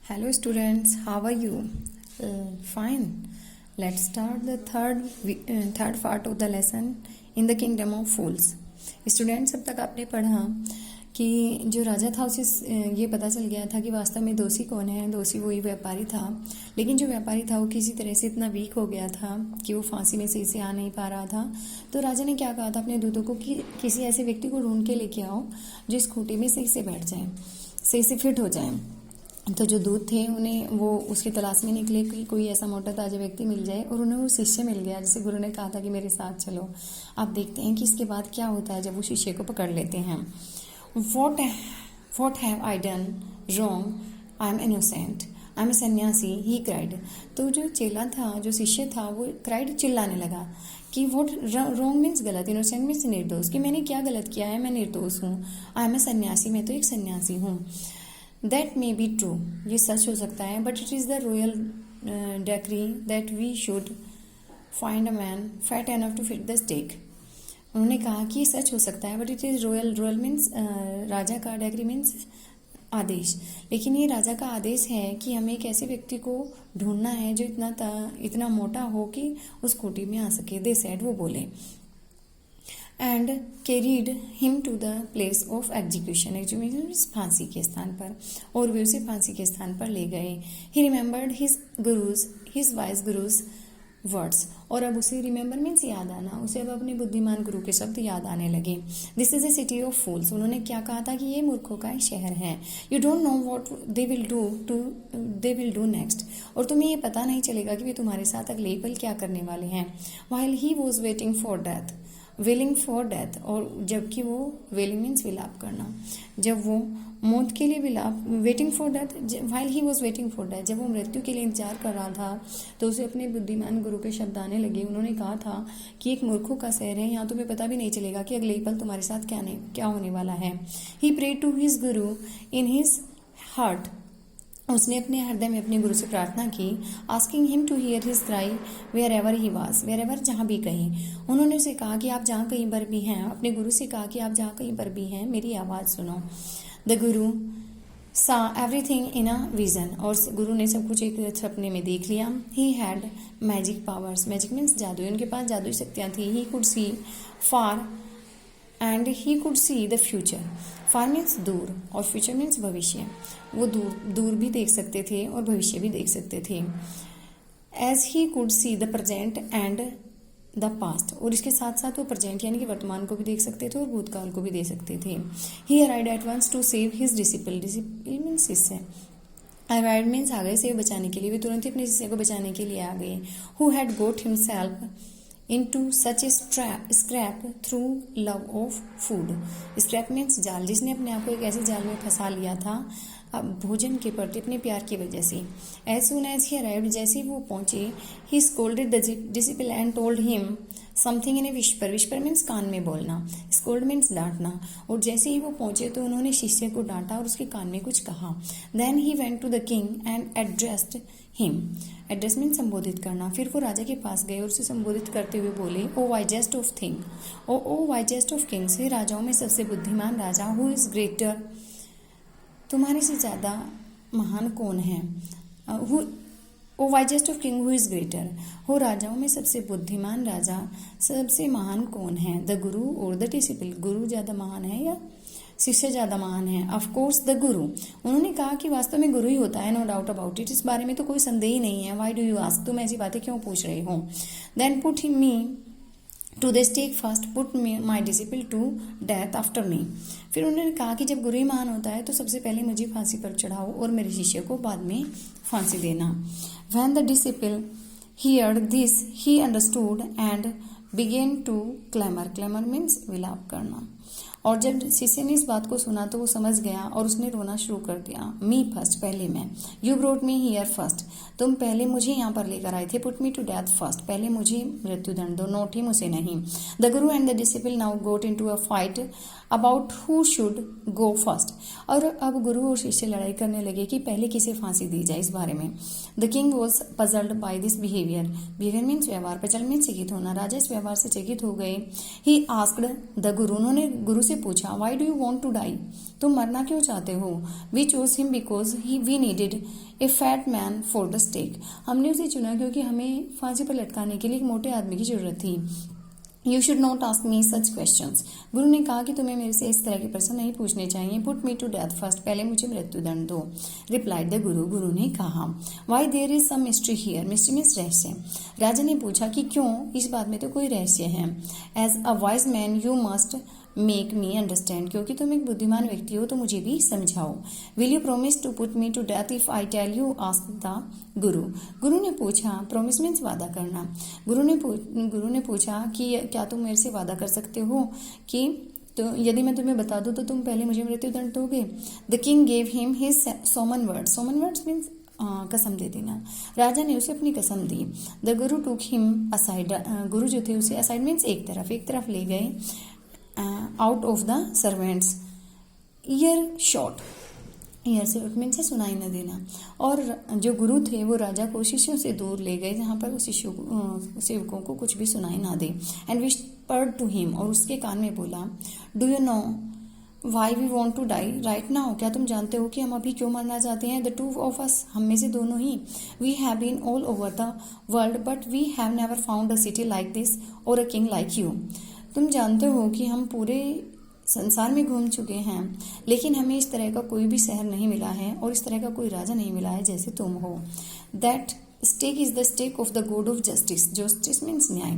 Hello students, how are you? Fine. Let's start the third part of the lesson in the kingdom of fools. Students, अब तक आपने पढ़ा कि जो राजा था उसे ये पता चल गया था कि वास्तव में दोषी कौन है। दोषी वही व्यापारी था, लेकिन जो व्यापारी था वो किसी तरह से इतना वीक हो गया था कि वो फांसी में सही से आ नहीं पा रहा था। तो राजा ने क्या कहा था अपने दूतों को कि किसी ऐसे व्यक्ति को ढूंढ के लेके आओ जो इस खूंटी में सही से बैठ जाए, सही से फिट हो जाए। तो जो दूत थे उन्हें वो उसकी तलाश में निकले कि कोई ऐसा मोटा ताजा व्यक्ति मिल जाए, और उन्हें वो शिष्य मिल गया जिसे गुरु ने कहा था कि मेरे साथ चलो। आप देखते हैं कि इसके बाद क्या होता है जब वो शिष्य को पकड़ लेते हैं। What have I done wrong, I am innocent, I am a sannyasi, he cried. तो जो चेला था, जो शिष्य था, वो क्राइड, चिल्लाने लगा कि वॉट रॉन्ग मीन्स गलत, इनोसेंट मीन्स निर्दोष, कि मैंने क्या गलत किया है, मैं निर्दोष हूँ। आई एम ए सन्यासी, मैं तो एक सन्यासी हूँ। दैट मे बी ट्रू, ये सच हो सकता है, but it is the royal decree that we should find a man fat enough to fit the stake. उन्होंने कहा कि ये सच हो सकता है, but it is royal means राजा का, डेक्री मीन्स आदेश, लेकिन ये राजा का आदेश है कि हमें एक ऐसे व्यक्ति को ढूंढना है जो इतना मोटा हो कि उस खूंटी में आ सके। दे सेड, वो बोले। And carried him to the place of execution, execution फांसी के स्थान पर, और वे उसे फांसी के स्थान पर ले गए। He remembered his wise guru's words, और अब उसे रिमेंबर मीन्स याद आना, उसे अब अपने बुद्धिमान गुरु के शब्द याद आने लगे। This is a city of fools, उन्होंने क्या कहा था कि ये मूर्खों का एक शहर है। You don't know what they will do next, और तुम्हें ये पता नहीं चलेगा कि वे तुम्हारे साथ अगले पल क्या करने वाले हैं। While he was waiting for death, wailing for death, और जबकि वो वेलिंग मीन्स विलाप करना, जब वो मौत के लिए विलाप, waiting for death, while he was waiting for death, जब वो मृत्यु के लिए इंतजार कर रहा था तो उसे अपने बुद्धिमान गुरु के शब्द आने लगे। उन्होंने कहा था कि एक मूर्खों का शहर है, यहाँ तुम्हें पता भी नहीं चलेगा कि अगले पल तुम्हारे साथ क्या होने वाला है। ही pray to his Guru in his heart, उसने अपने हृदय में अपने गुरु से प्रार्थना की। Asking him to hear his cry wherever he was, wherever, जहाँ भी कहीं। उन्होंने उसे कहा कि आप जहाँ कहीं पर भी हैं, अपने गुरु से कहा कि आप जहाँ कहीं पर भी हैं मेरी आवाज़ सुनो। द गुरु सा एवरीथिंग इन अ विजन, और गुरु ने सब कुछ एक सपने में देख लिया। He had magic powers, magic means जादू, उनके पास जादुई शक्तियाँ थी। ही could C far and he could see the future, far means दूर और फ्यूचर मीन्स भविष्य। वो दूर भी देख सकते थे और भविष्य भी देख सकते थे। As he could see the present and the past, और इसके साथ साथ वो प्रेजेंट यानी कि वर्तमान को भी देख सकते थे और भूतकाल को भी देख सकते थे। He arrived at once to save his disciple, disciple means शिष्य, अराइव्ड मीन्स आ गए, सेव बचाने के लिए, वे तुरंत ही अपने शिष्य को बचाने के लिए आ गए। Who had got himself into such a scrap through love of food, scrap means जाल, जिसने अपने आप को एक ऐसे जाल में फंसा लिया था भोजन के प्रति अपने प्यार की वजह से। As soon as he arrived, जैसे ही वो पहुंचे, he scolded the disciple and told him something in a whisper, whisper means कान में बोलना, स्कोल्ड मीन्स डांटना, और जैसे ही वो पहुंचे तो उन्होंने शिष्य को डांटा और उसके कान में कुछ कहा। Then he went to the king and addressed him, address means संबोधित करना। फिर वो राजा के पास गए और उसे संबोधित करते हुए बोले, O wisest of thing, O wisest of kings, हे राजाओं में सबसे बुद्धिमान राजा, हु इज ग्रेटर, तुम्हारे से ज़्यादा महान कौन है। O wisest of king who is greater, हो राजाओं में सबसे बुद्धिमान राजा, सबसे महान कौन है। द गुरु और द डिसिपल, गुरु ज़्यादा महान है या शिष्य ज़्यादा महान है। ऑफ कोर्स द गुरु, उन्होंने कहा कि वास्तव में गुरु ही होता है, नो डाउट अबाउट इट, इस बारे में तो कोई संदेह ही नहीं है। वाई डू यू आस्क, तुम ऐसी बातें क्यों पूछ रहे हो। Then put me to the stake first, put my disciple to death after me. फिर उन्होंने कहा कि जब गुरु ही महान होता है तो सबसे पहले मुझे फांसी पर चढ़ाओ और मेरे शिष्य को बाद में फांसी देना। When the disciple heard this, he understood and began to clamor. Clamor means विलाप करना। और जब शिष्य ने इस बात को सुना तो वो समझ गया और उसने रोना शुरू कर दिया। मी फर्स्ट, पहले मैं। You brought me here first, तुम पहले मुझे यहाँ पर लेकर आए थे। Put me to death first, पहले मुझे मृत्युदंड दो, नोट हिम, उसे नहीं। The guru and the disciple now got into a fight about who should go first. और अब गुरु और शिष्य लड़ाई करने लगे कि पहले किसे फांसी दी जाए इस बारे में। The king was puzzled by this behaviour. Behaviour means व्यवहार, पजल मीन्स चकित होना। राजा इस व्यवहार से चकित हो गए। ही आस्क्ड द गुरु, उन्होंने गुरु से पूछा, why do you want to die, तुम मरना क्यों चाहते हो। We chose him because we needed a fat man for the stake. हमने उसे चुना क्योंकि हमें फांसी पर लटकाने के लिए एक मोटे आदमी की जरूरत थी। You should not ask me such questions. गुरु ने कहा कि तुम्हें मेरे से इस तरह के प्रश्न नहीं पूछने चाहिए। Put me to death first, पहले मुझे मृत्युदंड दो। रिप्लाइड द गुरु, गुरु ने कहा, why there is some mystery here, mystery means रहस्य। राजा ने पूछा कि क्यों, इस बात में तो कोई रहस्य है। As a wise man you must make me understand, क्योंकि तुम एक बुद्धिमान व्यक्ति हो तो मुझे भी समझाओ। Will you promise to put me to death if I tell you, ask the guru. गुरु ने पूछा, प्रोमिस मीन्स वादा करना। गुरु ने पूछा कि क्या तुम मेरे से वादा कर सकते हो कि तो यदि मैं तुम्हें बता दूं तो तुम पहले मुझे मृत्युदंड दोगे। The king gave him his Soman words. Soman words means कसम दे देना। राजा ने उसे अपनी कसम दी। द गुरु टूक हिम असाइड, गुरु जो थे उसे असाइड मीन्स एक तरफ ले गए। Out of the servants, year shot, year से मीन्स से सुनाई न देना। और जो गुरु थे वो राजा को शिष्यों से दूर ले गए जहाँ पर वो सेवकों को कुछ भी सुनाई ना दे। एंड विस्पर्ड टू हिम, और उसके कान में बोला, do you know why we want to die right now, क्या तुम जानते हो कि हम अभी क्यों मरना चाहते हैं। द टू ऑफ अस, हम में से दोनों ही। We have been all over the world but we have never found a city like this और अ किंग लाइक यू। तुम जानते हो कि हम पूरे संसार में घूम चुके हैं, लेकिन हमें इस तरह का कोई भी शहर नहीं मिला है और इस तरह का कोई राजा नहीं मिला है जैसे तुम हो। That stake is the stake of the god of justice. Justice means न्याय।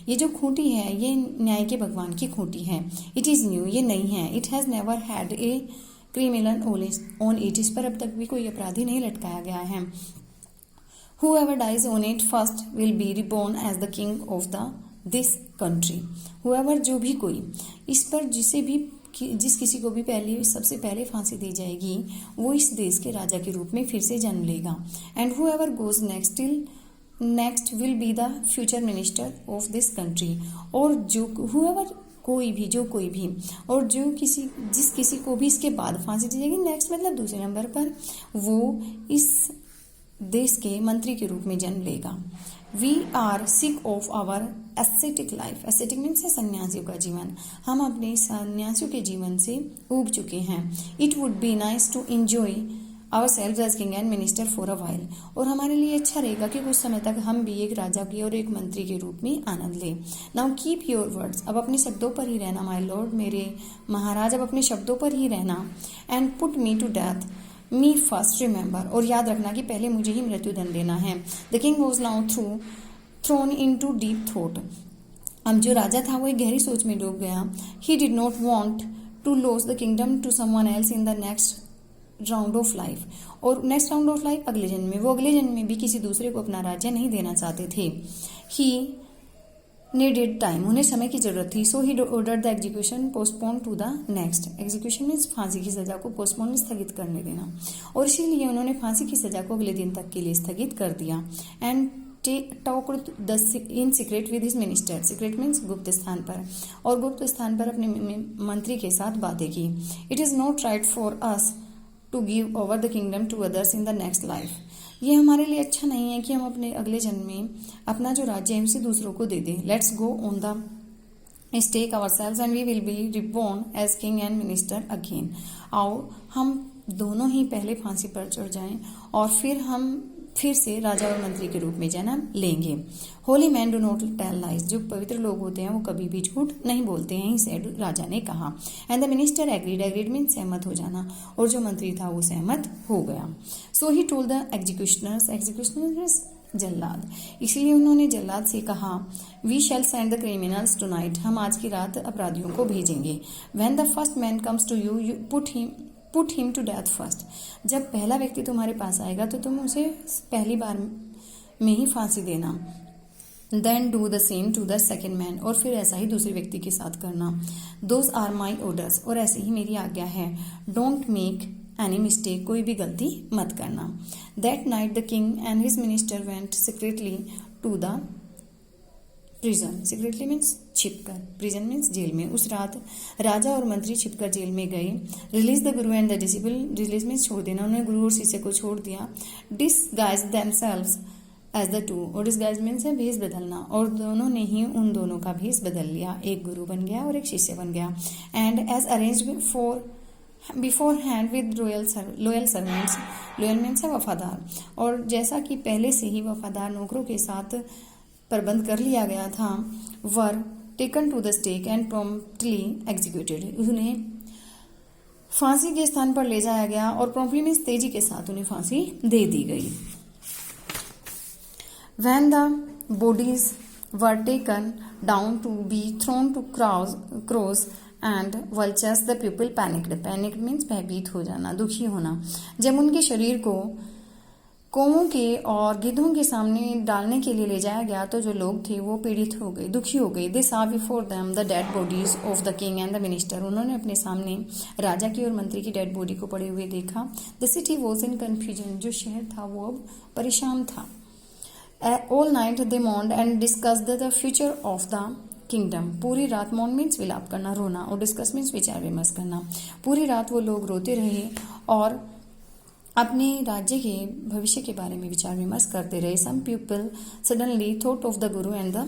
ये जो खूंटी है ये न्याय के भगवान की खूंटी है। इट इज न्यू, ये नई है। It has never had a criminal on it, इस पर अब तक भी कोई अपराधी नहीं लटकाया गया है। Whoever dies on it first will be reborn as the king of this country. Whoever, जो भी कोई, इस पर जिस किसी को भी सबसे पहले फांसी दी जाएगी वो इस देश के राजा के रूप में फिर से जन्म लेगा। And whoever goes next will be the future minister of this country। और जो whoever, कोई भी, जो कोई भी, और जिस किसी को भी इसके बाद फांसी दी जाएगी, नेक्स्ट मतलब दूसरे नंबर पर, वो इस देश के मंत्री के रूप में जन्म लेगा। We are sick of our aesthetic life. Aesthetic means है सन्यासियों का जीवन। हम अपने सन्यासियों के जीवन से ऊब चुके हैं। It would be nice to enjoy ourselves as king and minister for a while. और हमारे लिए अच्छा रहेगा कि कुछ समय तक हम भी एक राजा की और एक मंत्री के रूप में आनंद लें। नाउ कीप योर वर्ड्स, अब अपने शब्दों पर ही रहना। माय लॉर्ड, मेरे महाराज, अब अपने शब्दों पर ही रहना। And put me to death me first, remember, और याद रखना कि पहले मुझे ही मृत्युदंड देना है। The king was now thrown into deep thought. अब जो राजा था वो एक गहरी सोच में डूब गया। He did not want to loss the kingdom to someone else in the next round of life. और नेक्स्ट राउंड ऑफ लाइफ अगले जन्म में, वो अगले जन्म में भी किसी दूसरे को अपना राज्य नहीं देना चाहते थे। ही नीडेड टाइम, उन्हें समय की जरूरत थी। So he order the execution postpone to the next. Execution means फांसी की सजा को पोस्टपोन में स्थगित करने देना। और इसीलिए उन्होंने फांसी की सजा को अगले दिन तक के लिए स्थगित कर दिया। And talked in secret with his minister. Secret means गुप्त स्थान पर, और गुप्त स्थान पर अपने मंत्री के साथ बातें की। It is not right for us to give over the kingdom to others in the next life. ये हमारे लिए अच्छा नहीं है कि हम अपने अगले जन्म में अपना जो राज्य है उसे दूसरों को दे दें। Let's go on the stake ourselves and we will be reborn as king and minister again. आओ हम दोनों ही पहले फांसी पर चढ़ जाएं और फिर से राजा और मंत्री के रूप में जन्म लेंगे। Holy man do not tell lies. जो पवित्र लोग होते हैं वो कभी भी झूठ नहीं बोलते हैं, इसे राजा ने कहा। And the minister agreed. Agreed mean सहमत हो जाना, और जो मंत्री था वो सहमत हो गया। सो ही टोल्ड द एग्जीक्यूशनर्स। एग्जीक्यूशनर्स जल्लाद, इसलिए उन्होंने जल्लाद से कहा, we shall send the criminals tonight. हम आज की रात अपराधियों को भेजेंगे। When the first man comes to you put him to death first. जब पहला व्यक्ति तुम्हारे पास आएगा तो तुम उसे पहली बार में ही फांसी देना। Then do the same to the second man, और फिर ऐसा ही दूसरे व्यक्ति के साथ करना। दोज आर माई ऑर्डर्स, और ऐसे ही मेरी आज्ञा है। डोंट मेक एनी मिस्टेक, कोई भी गलती मत करना। That night the king and his minister went secretly to the prison. Secretly means छिपकर, प्रिजन मीन्स जेल में। उस रात राजा और मंत्री छिपकर जेल में गए। Release the guru and the disciple, release means छोड़ देना, उन्होंने गुरु और शिष्य को छोड़ दिया। Disguise themselves as the two, और डिसगाइज मीन्स है भेष बदलना, और दोनों ने ही उन दोनों का भेष बदल लिया, एक गुरु बन गया और एक शिष्य बन गया। And as arranged beforehand with loyal servants, loyal means है वफादार, और जैसा कि पहले से ही वफादार नौकरों के साथ प्रबंध कर लिया गया था, were taken to the stake and promptly executed, उन्हें फांसी के स्थान पर ले जाया गया और प्रॉम्प्टली मीन्स तेजी के साथ उन्हें फांसी दे दी गई। When the bodies were taken down to be thrown to crows and vultures, the people panicked. Panic means भयभीत हो जाना, दुखी होना। जब उनके शरीर को कौवों के और गिद्धों के सामने डालने के लिए ले जाया गया तो जो लोग थे वो पीड़ित हो गए, दुखी हो गए। They saw before them the dead bodies of the king and the minister. उन्होंने अपने सामने राजा की और मंत्री की डेड बॉडी को पड़े हुए देखा। The city was in confusion. जो शहर था वो अब परेशान था। All night they mourned and discussed the future of the kingdom. पूरी रात मौन मीन्स विलाप करना, रोना, और डिस्कस मीन्स विचार विमर्श करना। पूरी रात वो लोग रोते रहे और अपने राज्य के भविष्य के बारे में विचार विमर्श करते रहे। Some people suddenly thought of the guru and the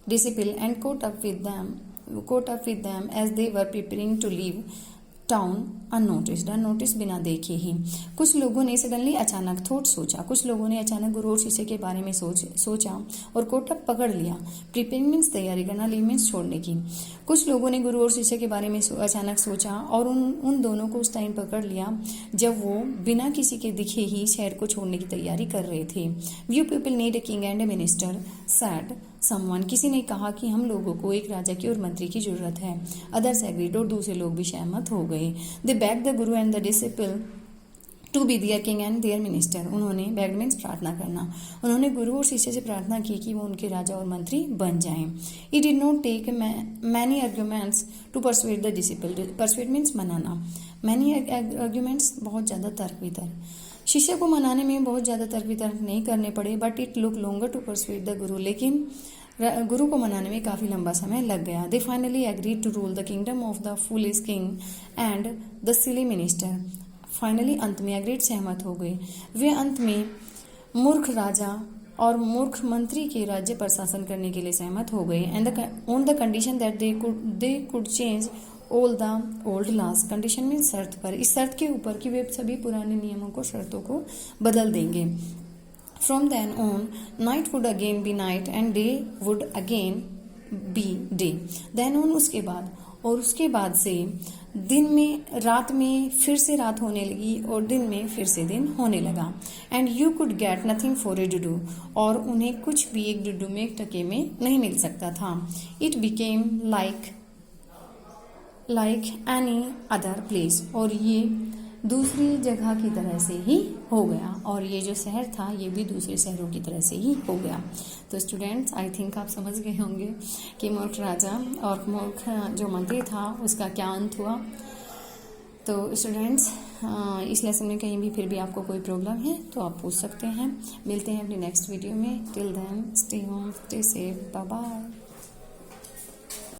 disciple and caught up with them as they were preparing to leave town unnoticed बिना देखे ही। कुछ लोगों ने सडनली अचानक थॉट सोचा, कुछ लोगों ने अचानक गुरु और शिष्य के बारे में सोचा और कोटअप पकड़ लिया। प्रिपेयरिंग मीन्स तैयारी करना, लीव मीन्स छोड़ने की। कुछ लोगों ने गुरु और शिष्य के बारे में अचानक सोचा और उन दोनों को उस टाइम पकड़ लिया जब वो बिना किसी के दिखे ही शहर को छोड़ने की तैयारी कर रहे थे। View people need a king and A minister, sad someone, किसी ने कहा कि हम लोगों को एक राजा की और मंत्री की जरूरत है। अदर्स एग्रीड, और दूसरे लोग भी सहमत हो गए। They beg the guru and the disciple to be their king and their minister, उन्होंने बेग मीन्स प्रार्थना करना, उन्होंने गुरु और शिष्य से प्रार्थना की कि वो उनके राजा और मंत्री बन जाएं। It did not take many arguments to persuade the disciple, persuade means मनाना, मैनी आर्ग्यूमेंट्स बहुत ज़्यादा तर्क वितर्क, शिष्य को मनाने में बहुत ज़्यादा तर्क वितर्क नहीं करने पड़े। But it look longer to persuade the guru, लेकिन गुरु को मनाने में काफ़ी लंबा समय लग गया। They finally agreed to rule the kingdom of the foolish king and the silly minister, finally अंत में एग्रीड सहमत हो गए। वे अंत में मूर्ख राजा और मूर्ख मंत्री के राज्य पर शासन करने के लिए सहमत हो गए। And on the condition that they could change all the old laws, condition mean शर्त पर, इस शर्त के ऊपर कि वे सभी पुराने नियमों को, शर्तों को बदल देंगे। From then on, night would again be night and day would again be day. Then on उसके बाद, और उसके बाद से दिन में रात में फिर से रात होने लगी और दिन में फिर से दिन होने लगा। And you could get nothing for a dudu, और उन्हें कुछ भी एक डुडू में, एक टके में नहीं मिल सकता था। It became like any other place, और ये दूसरी जगह की तरह से ही हो गया, और ये जो शहर था ये भी दूसरे शहरों की तरह से ही हो गया। तो स्टूडेंट्स, आई थिंक आप समझ गए होंगे कि मूर्ख राजा और मूर्ख जो मंत्री था उसका क्या अंत हुआ। तो स्टूडेंट्स, इस लेसन में कहीं भी फिर भी आपको कोई प्रॉब्लम है तो आप पूछ सकते हैं। मिलते हैं अपनी नेक्स्ट वीडियो में। Till then stay home, stay safe, bye bye.